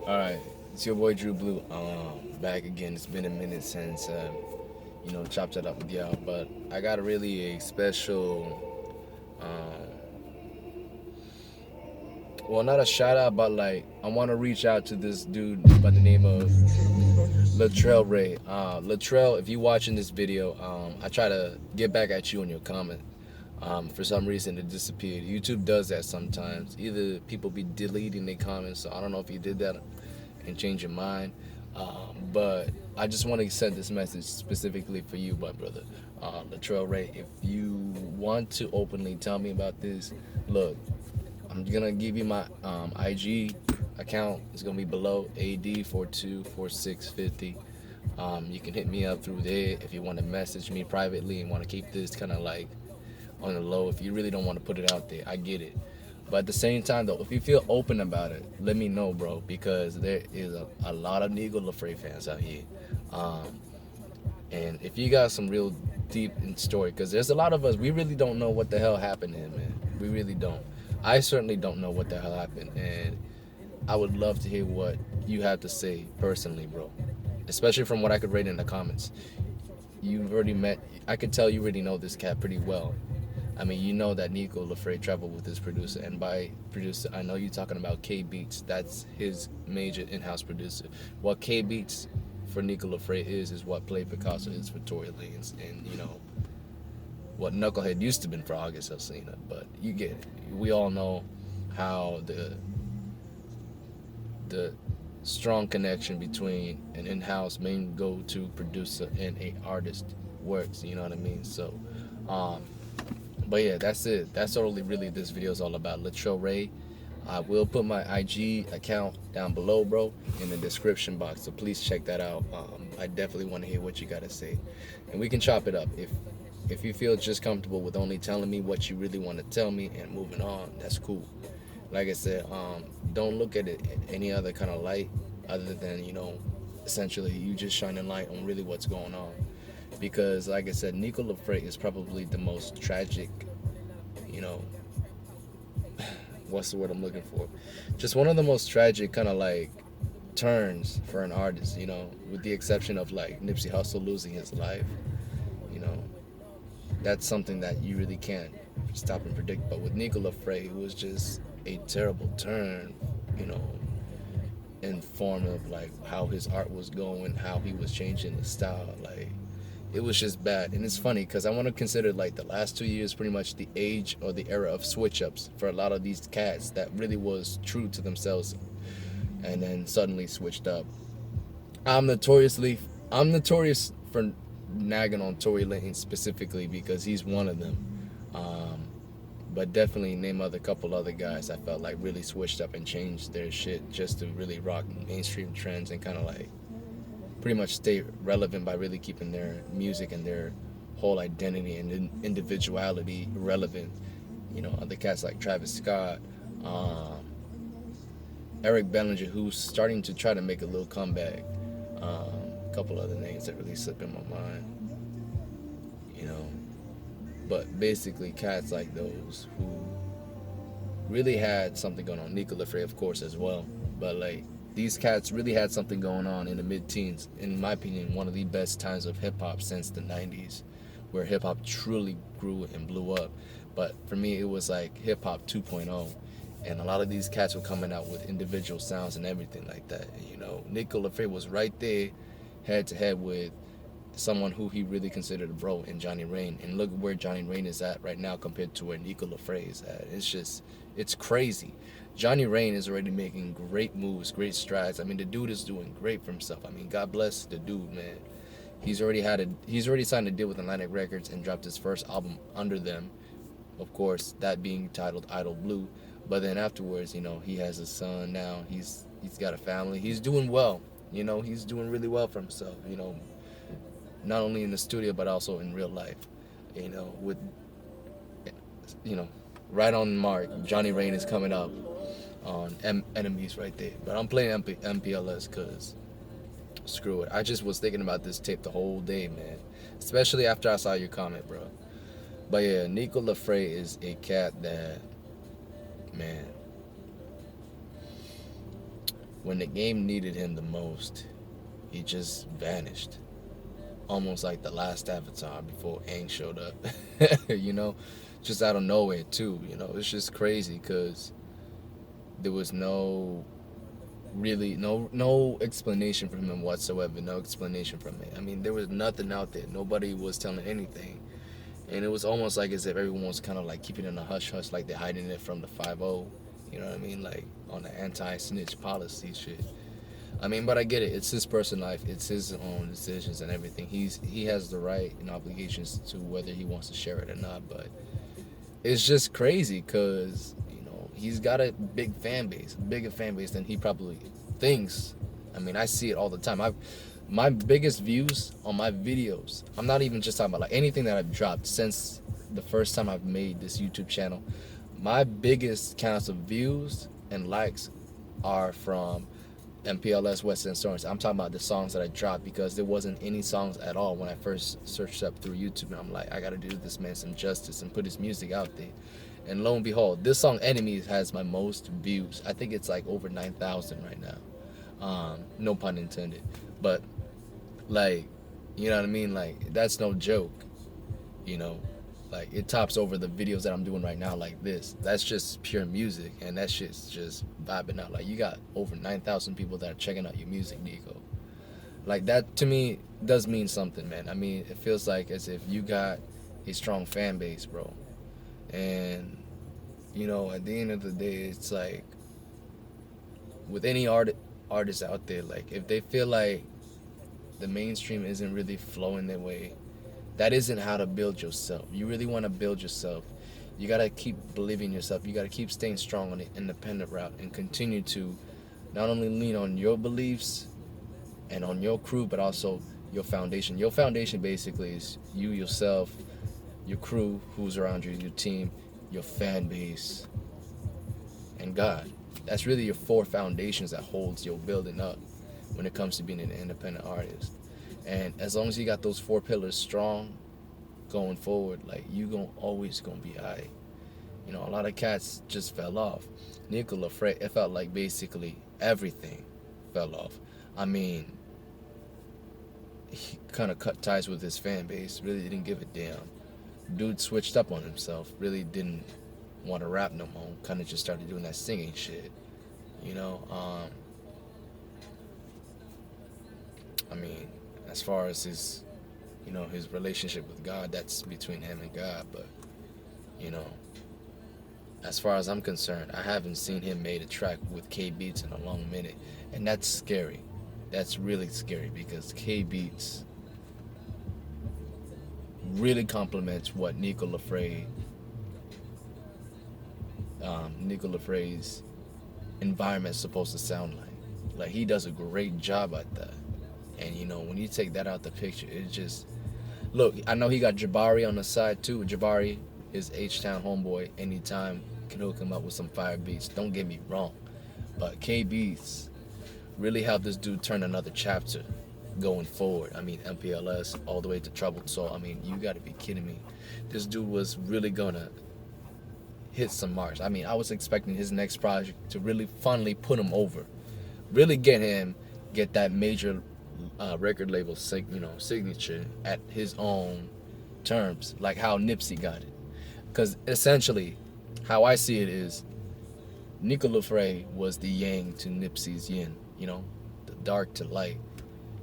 Alright, it's your boy Drew Blue. Back again. It's been a minute since chopped it up with y'all, but I got a special, well, not a shout out, but like I want to reach out to this dude by the name of Latrell Ray. Latrell, if you watching this video, I try to get back at you on your comment. For some reason it disappeared. YouTube does that sometimes. Either people be deleting their comments, so I don't know if you did that and change your mind. But I just want to send this message specifically for you, my brother. Latrell Ray, if you want to openly tell me about this, look, I'm gonna give you my IG account. It's gonna be below AD424650. You can hit me up through there if you want to message me privately and want to keep this kind of like on the low. If you really don't want to put it out there, I get it. But at the same time, though, if you feel open about it, let me know, bro, because there is a lot of NIKKO LAFRE fans out here. And if you got some real deep in story, because there's a lot of us, we really don't know what the hell happened to him, man. We really don't. I certainly don't know what the hell happened, and I would love to hear what you have to say personally, bro. Especially from what I could read in the comments. You've already met, I could tell you already know this cat pretty well. I mean, you know that NIKKO LAFRE traveled with his producer, and by producer, I know you're talking about K Beats. That's his major in-house producer. What K Beats for NIKKO LAFRE is what Play Picasso is for Tory Lanez, and what Knucklehead used to been for August Alsina. But you get it. We all know how the strong connection between an in-house main go-to producer and a artist works. You know what I mean? So, but yeah, that's it. That's really this video is all about. Latrell Ray. I will put my IG account down below, bro, in the description box. So please check that out. I definitely want to hear what you gotta say, and we can chop it up. If you feel just comfortable with only telling me what you really want to tell me and moving on, that's cool. Like I said, don't look at it in any other kind of light other than essentially you just shining light on really what's going on. Because like I said, NIKKO LAFRE is probably the most tragic, what's the word I'm looking for? Just one of the most tragic kind of like turns for an artist, with the exception of like Nipsey Hussle losing his life. That's something that you really can't stop and predict. But with NIKKO LAFRE, it was just a terrible turn, in form of like how his art was going, how he was changing the style. Like, it was just bad. And it's funny because I want to consider like the last 2 years pretty much the age or the era of switch ups for a lot of these cats that really was true to themselves and then suddenly switched up. I'm notorious for nagging on Tory Lanez specifically because he's one of them. But definitely name a couple other guys I felt like really switched up and changed their shit just to really rock mainstream trends and kind of like pretty much stay relevant by really keeping their music and their whole identity and individuality relevant. Other cats like Travis Scott, Eric Bellinger, who's starting to try to make a little comeback. A couple other names that really slip in my mind. But basically cats like those who really had something going on. NIKKO LAFRE, of course, as well. But like these cats really had something going on in the mid-teens. In my opinion, one of the best times of hip-hop since the 90s, where hip-hop truly grew and blew up. But for me, it was like hip-hop 2.0. And a lot of these cats were coming out with individual sounds and everything like that. NIKKO LAFRE was right there, head-to-head with someone who he really considered a bro in Johnny Rain. And look where Johnny Rain is at right now compared to where NIKKO LAFRE is at. It's crazy. Johnny Rain is already making great moves, great strides. I mean, the dude is doing great for himself. I mean, God bless the dude, man. He's already signed a deal with Atlantic Records and dropped his first album under them. Of course, that being titled Idol Blue. But then afterwards, he has a son now. He's got a family. He's doing well. He's doing really well for himself. Not only in the studio but also in real life. With right on the mark, Johnny Rain is coming up on Enemies right there. But I'm playing MPLS because screw it. I just was thinking about this tape the whole day, man. Especially after I saw your comment, bro. But yeah, NIKKO LAFRE is a cat that, man, when the game needed him the most, he just vanished. Almost like the last Avatar before Aang showed up. You know, just out of nowhere too. You know, it's just crazy because there was no explanation from him whatsoever. No explanation from it. I mean, there was nothing out there. Nobody was telling anything, and it was almost like as if everyone was kind of like keeping it in a hush hush, like they're hiding it from the 5-0. You know what I mean? Like on the anti-snitch policy shit. I mean, but I get it. It's his personal life. It's his own decisions and everything. He has the right and obligations to whether he wants to share it or not. But it's just crazy because he's got a big fan base, bigger fan base than he probably thinks. I mean, I see it all the time. My biggest views on my videos. I'm not even just talking about like anything that I've dropped since the first time I've made this YouTube channel. My biggest counts of views and likes are from MPLS West End Stories. I'm talking about the songs that I dropped because there wasn't any songs at all when I first searched up through YouTube, and I'm like, I gotta do this man some justice and put his music out there. And lo and behold, this song Enemies has my most views. I think it's like over 9,000 right now. No pun intended. But like, you know what I mean? Like, that's no joke. You know, like it tops over the videos that I'm doing right now like this. That's just pure music, and that shit's just vibing out. Like, you got over 9,000 people that are checking out your music, Nikko. Like, that to me does mean something, man. I mean, it feels like as if you got a strong fan base, bro. And at the end of the day, it's like with any artist out there, like if they feel like the mainstream isn't really flowing their way, that isn't how to build yourself. You really want to build yourself, you got to keep believing in yourself. You got to keep staying strong on the independent route and continue to not only lean on your beliefs and on your crew, but also your foundation. Your foundation basically is you yourself, your crew who's around you, your team, your fan base, and God. That's really your 4 foundations that holds your building up when it comes to being an independent artist. And as long as you got those 4 pillars strong going forward, like, you always gonna be alright. A lot of cats just fell off. NIKKO, LAFRE, it felt like basically everything fell off. I mean, he kind of cut ties with his fan base, really didn't give a damn. Dude switched up on himself, really didn't want to rap no more, kind of just started doing that singing shit. I mean, as far as his relationship with God, that's between him and God. But as far as I'm concerned, I haven't seen him made a track with K Beats in a long minute, and that's scary. That's really scary because K Beats really complements what NIKKO LAFRE's environment is supposed to sound like. Like, he does a great job at that. And when you take that out the picture, it just look. I know he got Jabari on the side too. Jabari is H-Town homeboy. Anytime can hook him up with some fire beats. Don't get me wrong, but K Beats really helped this dude turn another chapter going forward. I mean, MPLS all the way to Troubled Soul. I mean, you got to be kidding me. This dude was really gonna hit some marks. I mean, I was expecting his next project to really finally put him over, really get that major record label signature at his own terms, like how Nipsey got it. Because essentially, how I see it is, NIKKO LAFRE was the yang to Nipsey's yin, the dark to light.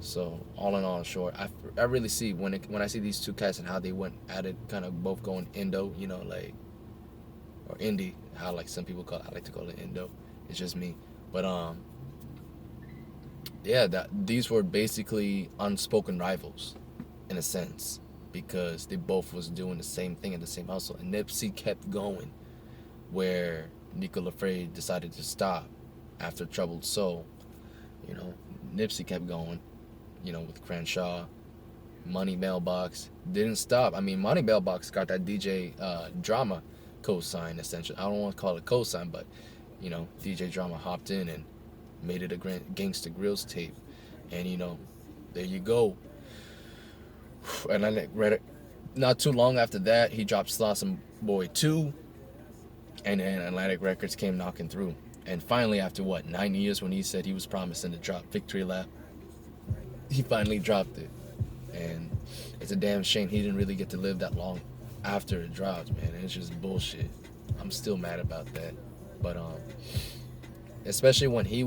So all in all, short, I really see when I see these two cats and how they went at it, kind of both going Indo, like, or indie, how like some people call it. I like to call it Indo. It's just me. But yeah, these were basically unspoken rivals in a sense, because they both was doing the same thing in the same hustle, and Nipsey kept going where NIKKO LAFRE decided to stop after Troubled Soul. Nipsey kept going, with Crenshaw. Money Mailbox didn't stop. I mean, Money Mailbox got that DJ Drama co-sign, essentially. I don't want to call it co-sign, but DJ Drama hopped in and made it a Gangsta Grills tape, and there you go. And I read it not too long after that, he dropped Slauson Boy 2, And then Atlantic Records came knocking through. And finally, after what, 9 years, when he said he was promising to drop Victory Lap, he finally dropped it. And it's a damn shame he didn't really get to live that long after it dropped, man. It's just bullshit. I'm still mad about that. But especially when he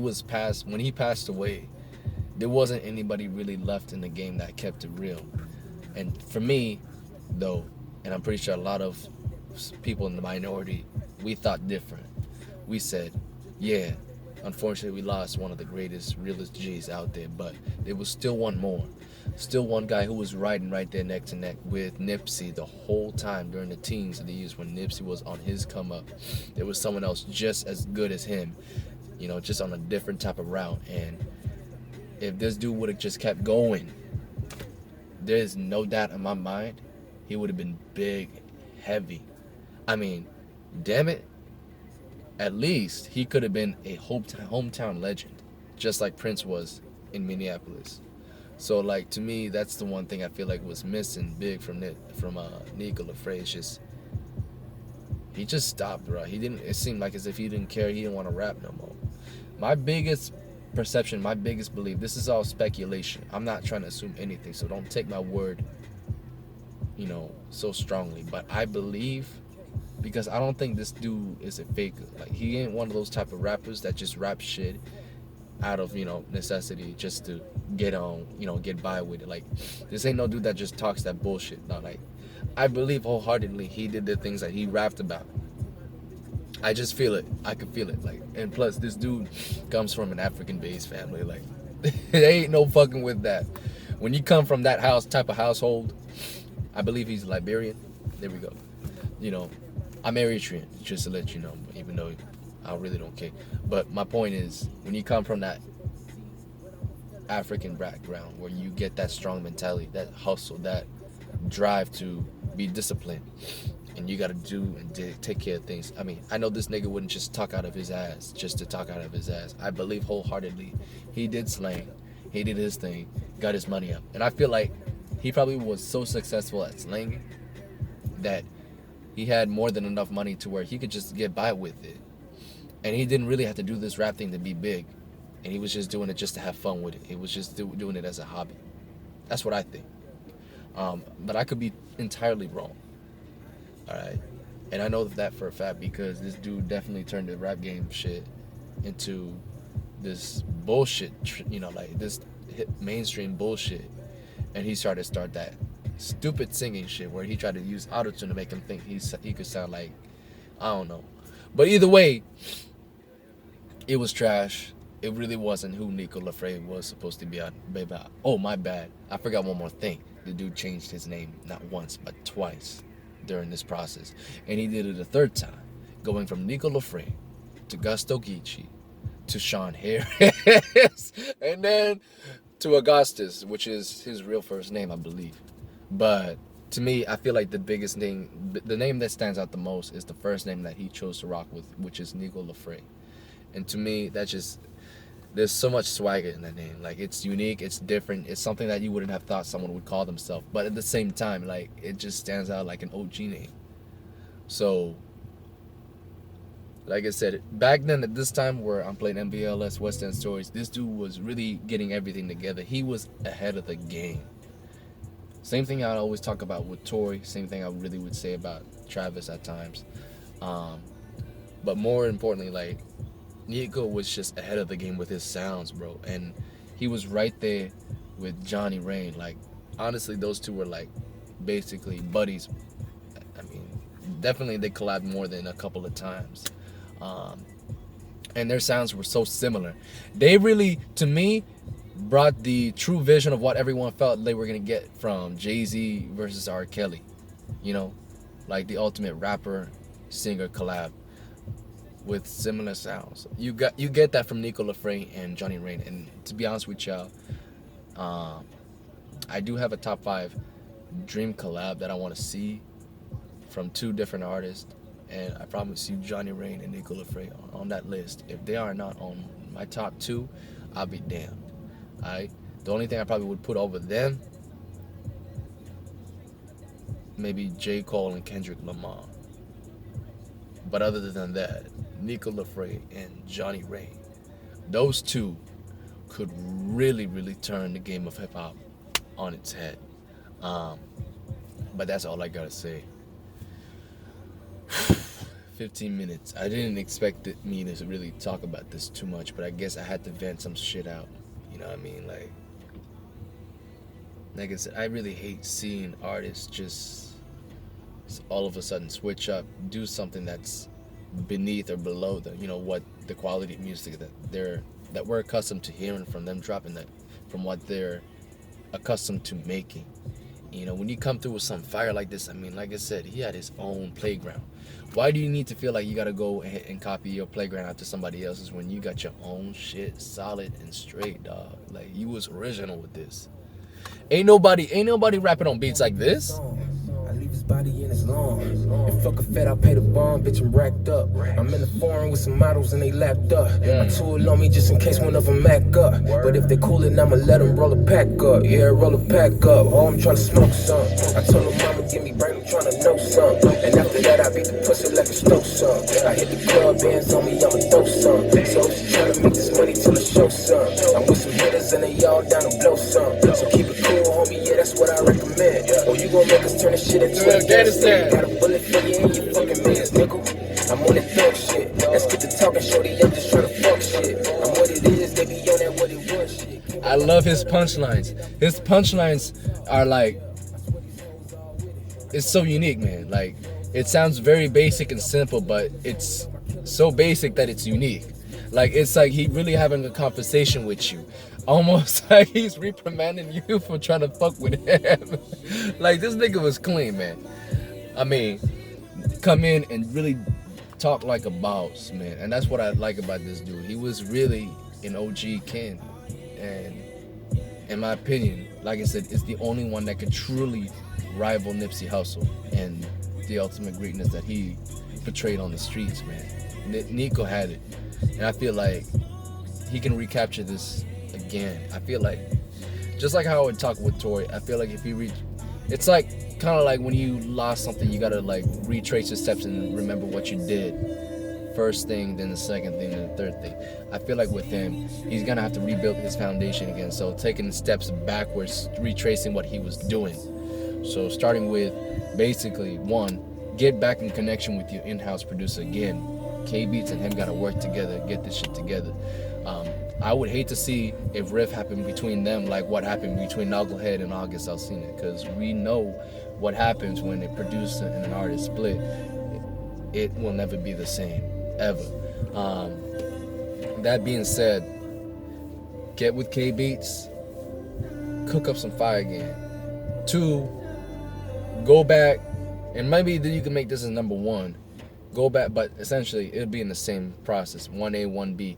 passed away, there wasn't anybody really left in the game that kept it real. And for me, though, and I'm pretty sure a lot of people in the minority, we thought different. We said, yeah, unfortunately we lost one of the greatest, realest G's out there, but there was still one more. Still one guy who was riding right there neck to neck with Nipsey the whole time during the teens of the years when Nipsey was on his come up. There was someone else just as good as him, you know, just on a different type of route. And if this dude would have just kept going, there's no doubt in my mind he would have been big, heavy. I mean, damn it, at least he could have been a hometown legend, just like Prince was in Minneapolis. So, like, to me, that's the one thing I feel like was missing big from NIKKO LAFRE. It's just, he just stopped, bro. It seemed like as if he didn't care. He didn't want to rap no more. My biggest perception, my biggest belief, this is all speculation. I'm not trying to assume anything, so don't take my word, you know, so strongly. But I believe, because I don't think this dude is a faker. Like, he ain't one of those type of rappers that just rap shit out of, you know, necessity just to get on, you know, get by with it. Like, this ain't no dude that just talks that bullshit. No, like, I believe wholeheartedly he did the things that he rapped about. I just feel it. I can feel it. Like, and plus, this dude comes from an African-based family. Like, there ain't no fucking with that. When you come from that type of household, I believe he's Liberian. There we go. You know, I'm Eritrean, just to let you know, even though I really don't care. But my point is, when you come from that African background, where you get that strong mentality, that hustle, that drive to be disciplined, and you gotta do and take care of things. I mean, I know this nigga wouldn't just talk out of his ass just to talk out of his ass. I believe wholeheartedly he did slang, he did his thing, got his money up. And I feel like he probably was so successful at slanging that he had more than enough money to where he could just get by with it. And he didn't really have to do this rap thing to be big. And he was just doing it just to have fun with it. He was just doing it as a hobby. That's what I think. But I could be entirely wrong. All right, and I know that for a fact because this dude definitely turned the rap game shit into this bullshit, you know, like this mainstream bullshit, and he started to start that stupid singing shit where he tried to use autotune to make him think he could sound like, I don't know, but either way, it was trash. It really wasn't who NIKKO LAFRE was supposed to be about. Oh, my bad. I forgot one more thing. The dude changed his name not once but twice during this process, and he did it a third time, going from NIKKO LAFRE to Gusto Geechee to Sean Harris and then to Augustus, which is his real first name, I believe. But to me, I feel like the biggest thing, the name that stands out the most is the first name that he chose to rock with, which is NIKKO LAFRE. And to me, that's just, there's so much swagger in that name. Like, it's unique, it's different, it's something that you wouldn't have thought someone would call themselves. But at the same time, like, it just stands out like an OG name. So, like I said, back then at this time where I'm playing MBLS West End Stories, this dude was really getting everything together. He was ahead of the game. Same thing I always talk about with Tory, same thing I really would say about Travis at times. But more importantly, like, NIKKO was just ahead of the game with his sounds, bro. And he was right there with Johnny Rain. Like, honestly, those two were, like, basically buddies. I mean, definitely they collabed more than a couple of times. And their sounds were so similar. They really, to me, brought the true vision of what everyone felt they were going to get from Jay-Z versus R. Kelly. You know, like the ultimate rapper-singer collab with similar sounds. You get that from NIKKO LAFRE and Johnny Rain. And to be honest with y'all, I do have a top 5 dream collab that I want to see from 2 different artists, and I promise you Johnny Rain and NIKKO LAFRE are on that list. If they are not on my top 2, I'll be damned. Alright? The only thing I probably would put over them, maybe J. Cole and Kendrick Lamar. But other than that, NIKKO LAFRE and Johnny Ray, those two could really, really turn the game of hip hop on its head. But that's all I gotta say. 15 minutes. I didn't expect me to really talk about this too much, but I guess I had to vent some shit out. You know what I mean? Like I said, I really hate seeing artists just all of a sudden switch up, do something that's beneath or below the, what the quality of music that we're accustomed to hearing from them dropping, that from what they're accustomed to making. When you come through with some fire like this, I mean, like I said, he had his own playground. Why do you need to feel like you gotta go ahead and copy your playground after somebody else's when you got your own shit solid and straight, dog? Like, you was original with this. Ain't nobody rapping on beats like this. Leave his body in his lawn. And fuck a fed, I pay the bond, bitch, I'm racked up. I'm in the foreign with some models and they lapped up. My tool on me just in case one of them act up. But if they cool it, I'ma let them roll a pack up. Yeah, roll a pack up. Oh, I'm tryna smoke some. I told her mama, give me brain, I'm tryna know some. And after that, I beat the pussy like a stove some. I hit the club, bands on me, I'ma throw some. So if you tryna make this money till I show some. I'm with some hitters and they all down to blow some. So keep it cool, homie, yeah, that's what I recommend. Or you gon' make us turn this shit into Afghanistan. Got a bullet for you in your fucking mans, nigga. I'm on that thug shit. Let's get to talking, shorty. I'm just trying to fuck shit. I'm what it is, they be on that what it was shit. I love his punchlines. His punchlines are like, it's so unique, man. Like, it sounds very basic and simple, but it's so basic that it's unique. Like, it's like he really having a conversation with you. Almost like he's reprimanding you for trying to fuck with him. Like, this nigga was clean, man. I mean, come in and really talk like a boss, man. And that's what I like about this dude. He was really an OG king. And in my opinion, like I said, it's the only one that could truly rival Nipsey Hussle and the ultimate greatness that he portrayed on the streets, man. NIKKO had it. And I feel like he can recapture this again. I feel like, just like how I would talk with Tory, I feel like if he it's like kind of like when you lost something, you gotta like retrace your steps and remember what you did. First thing, then the second thing, then the third thing. I feel like with him, he's gonna have to rebuild his foundation again. So taking steps backwards, retracing what he was doing. So starting with basically, one, get back in connection with your in-house producer again. K Beats and him gotta work together, get this shit together. I would hate to see if riff happened between them like what happened between Knucklehead and August Alsina, because we know what happens when a producer and an artist split. It will never be the same, ever. That being said, get with K Beats, cook up some fire again. Two, go back, and maybe you can make this as number one. Go back, but essentially it'll be in the same process. 1A, 1B.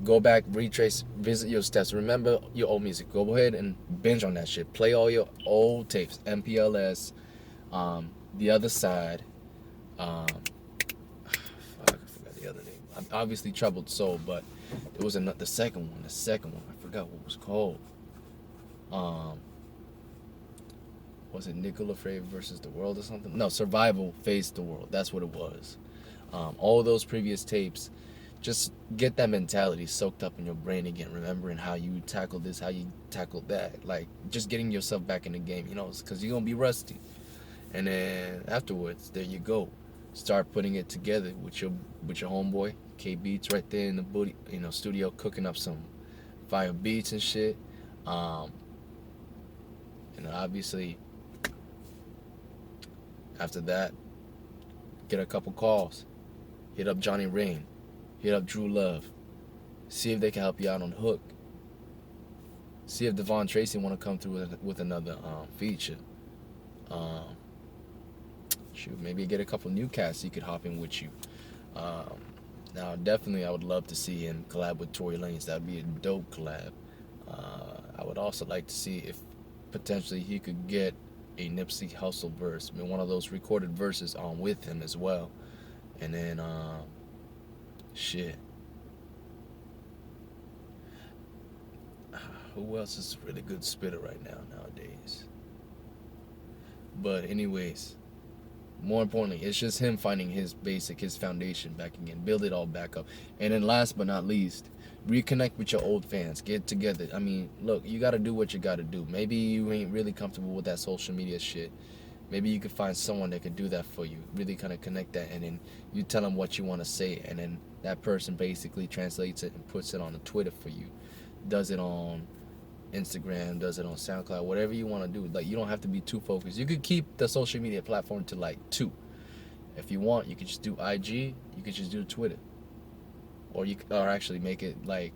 Go back, retrace, visit your steps. Remember your old music. Go ahead and binge on that shit. Play all your old tapes. MPLS, The Other Side. Fuck, I forgot the other name. Obviously Troubled Soul, but it was the second one. I forgot what it was called. Was it NIKKO LAFRE versus the World or something? No, Survival Faced the World. That's what it was. All those previous tapes, just get that mentality soaked up in your brain again, remembering how you tackled this, how you tackled that. Like, just getting yourself back in the game, because you're going to be rusty. And then afterwards, there you go. Start putting it together with your homeboy, K Beats, right there in the booty, studio, cooking up some fire beats and shit. Obviously, after that, get a couple calls. Hit up Johnny Rain. Hit up Drew Love. See if they can help you out on Hook. See if Devon Tracy want to come through with another feature. Shoot, maybe get a couple new cats he could hop in with you. Now, definitely, I would love to see him collab with Tory Lanez. That would be a dope collab. I would also like to see if potentially he could get a Nipsey Hussle verse. I mean, one of those recorded verses on with him as well. And then, shit. Who else is a really good spitter right now nowadays? But anyways, More importantly, it's just him finding his foundation back again, build it all back up. And then last but not least, reconnect with your old fans, get together. I mean, look, you gotta do what you gotta do. Maybe you ain't really comfortable with that social media shit. Maybe you could find someone that could do that for you, really kind of connect that, and then you tell them what you want to say, and then that person basically translates it and puts it on the Twitter for you, does it on Instagram, does it on SoundCloud, whatever you want to do. Like, you don't have to be too focused. You could keep the social media platform to like 2. If you want, you could just do IG, you could just do Twitter, or actually make it like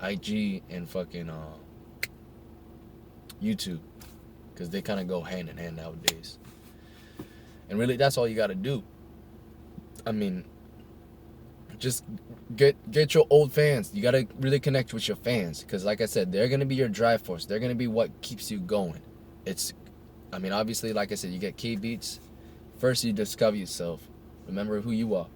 IG and fucking YouTube, because they kind of go hand in hand nowadays. And really, that's all you got to do. I mean, just get your old fans. You got to really connect with your fans, because like I said, they're going to be your drive force. They're going to be what keeps you going. I mean, obviously, like I said, you get key beats. First, you discover yourself. Remember who you are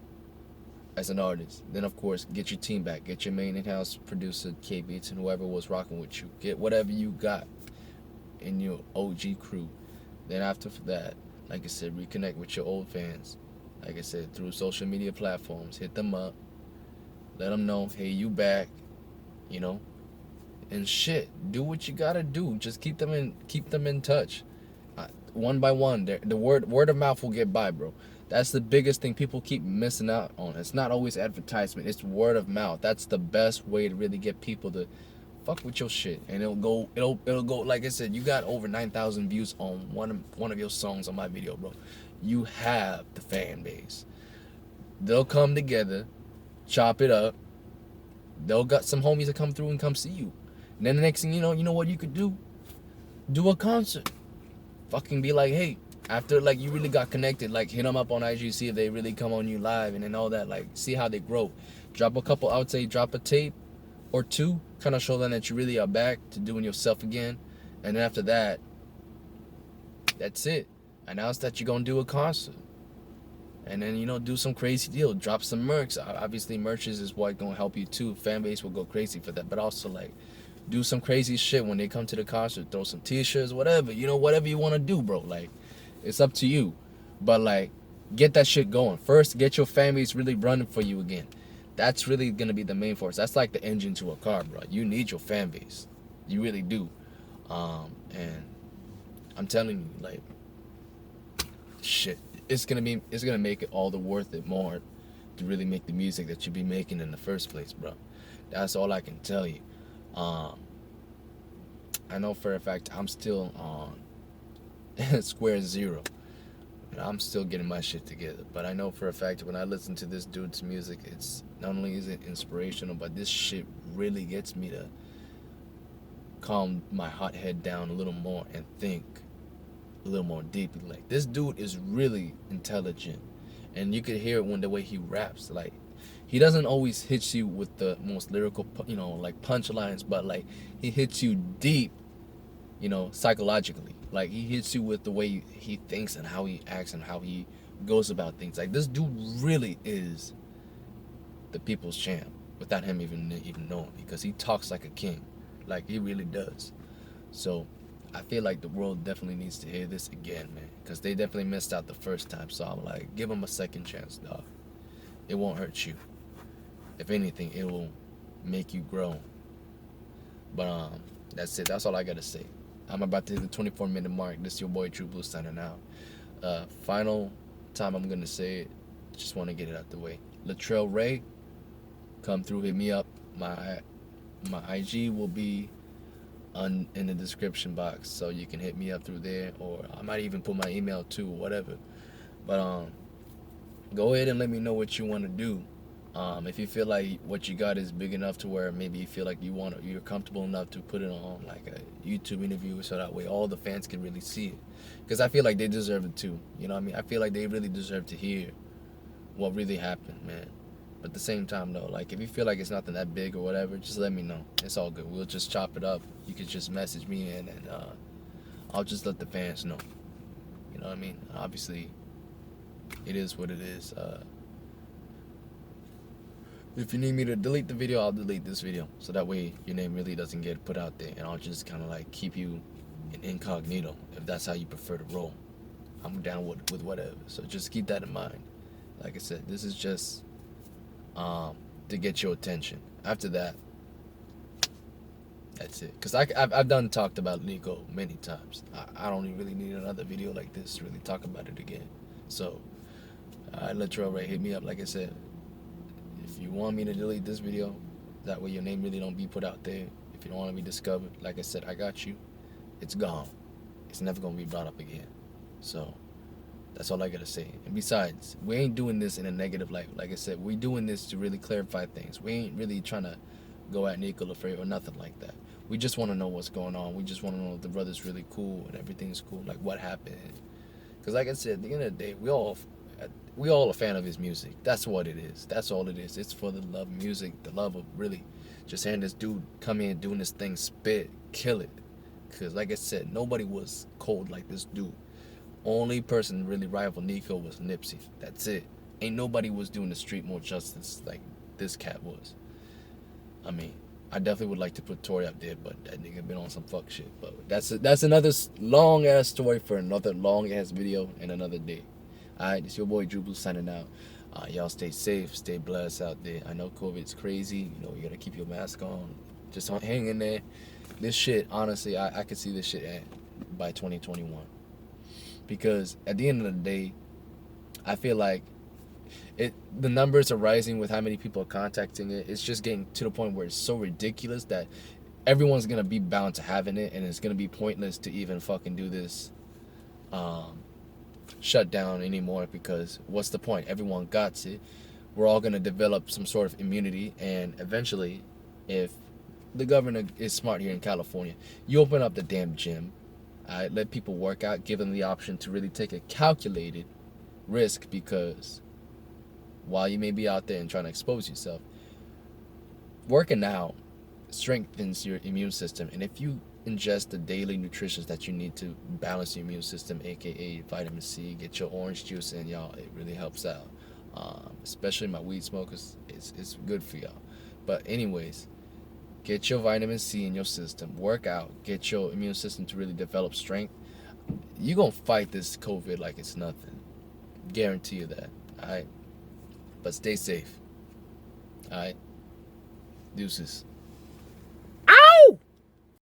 as an artist. Then, of course, get your team back. Get your main in-house producer, K Beats, and whoever was rocking with you. Get whatever you got in your OG crew. Then after that, like I said, reconnect with your old fans. Like I said, through social media platforms, hit them up, let them know, hey, you back, you know, and shit. Do what you gotta do. Just keep them in touch. One by one, the word of mouth will get by, bro. That's the biggest thing people keep missing out on. It's not always advertisement. It's word of mouth. That's the best way to really get people to fuck with your shit, and it'll go. Like I said, you got over 9,000 views on one of your songs on my video, bro. You have the fan base. They'll come together, chop it up. They'll got some homies that come through and come see you. And then the next thing you know what you could do? Do a concert. Fucking be like, hey, after like you really got connected, like hit them up on IG, see if they really come on you live, and then all that, like see how they grow. Drop a tape or 2, kind of show them that you really are back to doing yourself again. And then after that, that's it. Announce that you're gonna do a concert. And then, do some crazy deal. Drop some merch. Obviously, merch is what gonna help you too. Fan base will go crazy for that. But also, like, do some crazy shit when they come to the concert. Throw some t-shirts, whatever. Whatever you want to do, bro. Like, it's up to you. But, like, get that shit going. First, get your fan base really running for you again. That's really going to be the main force. That's like the engine to a car, bro. You need your fan base. You really do. And I'm telling you, like, shit. It's gonna make it all the worth it more to really make the music that you be making in the first place, bro. That's all I can tell you. I know for a fact I'm still on square zero. I'm still getting my shit together. But I know for a fact when I listen to this dude's music, it's not only is it inspirational, but this shit really gets me to calm my hot head down a little more and think a little more deeply. Like, this dude is really intelligent, and you could hear it when the way he raps. Like, he doesn't always hit you with the most lyrical, like punchlines, but like he hits you deep, psychologically. Like, he hits you with the way he thinks and how he acts and how he goes about things. Like, this dude really is the people's champ without him even knowing, because he talks like a king. Like, he really does. So I feel like the world definitely needs to hear this again, man, because they definitely missed out the first time. So I'm like, give them a second chance, dog. It won't hurt you. If anything, it will make you grow. But that's it. That's all I gotta say. I'm about to hit the 24-minute mark. This is your boy True Blue signing out. Final time I'm gonna say it. Just want to get it out the way. Latrell Ray, come through, hit me up. My IG will be in the description box, so you can hit me up through there, or I might even put my email too, whatever. But go ahead and let me know what you want to do. If you feel like what you got is big enough to where maybe you feel like you're comfortable enough to put it on like a YouTube interview, so that way all the fans can really see it, because I feel like they deserve it too. You know what I mean? I feel like they really deserve to hear what really happened, man. But at the same time, though, like, if you feel like it's nothing that big or whatever, just let me know. It's all good. We'll just chop it up. You can just message me, and I'll just let the fans know. You know what I mean? Obviously, it is what it is. If you need me to delete the video, I'll delete this video, so that way your name really doesn't get put out there, and I'll just kind of like keep you in incognito, if that's how you prefer to roll. I'm down with whatever. So just keep that in mind. Like I said, this is just to get your attention. After that, that's it. Because I've done talked about NIKKO many times. I don't even really need another video like this to really talk about it again. So, let Ray hit me up. Like I said, if you want me to delete this video, that way your name really don't be put out there. If you don't want to be discovered, like I said, I got you. It's gone. It's never going to be brought up again. So, that's all I got to say. And besides, we ain't doing this in a negative light. Like I said, we doing this to really clarify things. We ain't really trying to go at NIKKO LAFRE or nothing like that. We just want to know what's going on. We just want to know if the brother's really cool and everything's cool. Like, what happened? Because like I said, at the end of the day, we all a fan of his music. That's what it is. That's all it is. It's for the love of music, the love of really just hearing this dude come in doing this thing, spit, kill it. Because like I said, nobody was cold like this dude. Only person really rival NIKKO was Nipsey. That's it. Ain't nobody was doing the street more justice like this cat was. I mean, I definitely would like to put Tory up there, but that nigga been on some fuck shit. But that's another long ass story for another long ass video and another day. Alright, it's your boy Drew Blue signing out. Y'all stay safe, stay blessed out there. I know COVID's crazy. You know, you gotta keep your mask on. Just hang in there. This shit, honestly, I could see this shit end by 2021. Because at the end of the day, I feel like the numbers are rising with how many people are contacting it. It's just getting to the point where it's so ridiculous that everyone's gonna be bound to having it, and it's gonna be pointless to even fucking do this shut down anymore, because what's the point? Everyone got it. We're all gonna develop some sort of immunity, and eventually, if the governor is smart here in California, you open up the damn gym. Let people work out, give them the option to really take a calculated risk, because while you may be out there and trying to expose yourself, working out strengthens your immune system. And if you ingest the daily nutrition that you need to balance your immune system, aka vitamin C, get your orange juice in, y'all, it really helps out. Especially my weed smokers, it's good for y'all. But anyways, get your vitamin C in your system, work out, get your immune system to really develop strength. You're gonna fight this COVID like it's nothing. Guarantee you that. Alright? But stay safe. Alright? Deuces.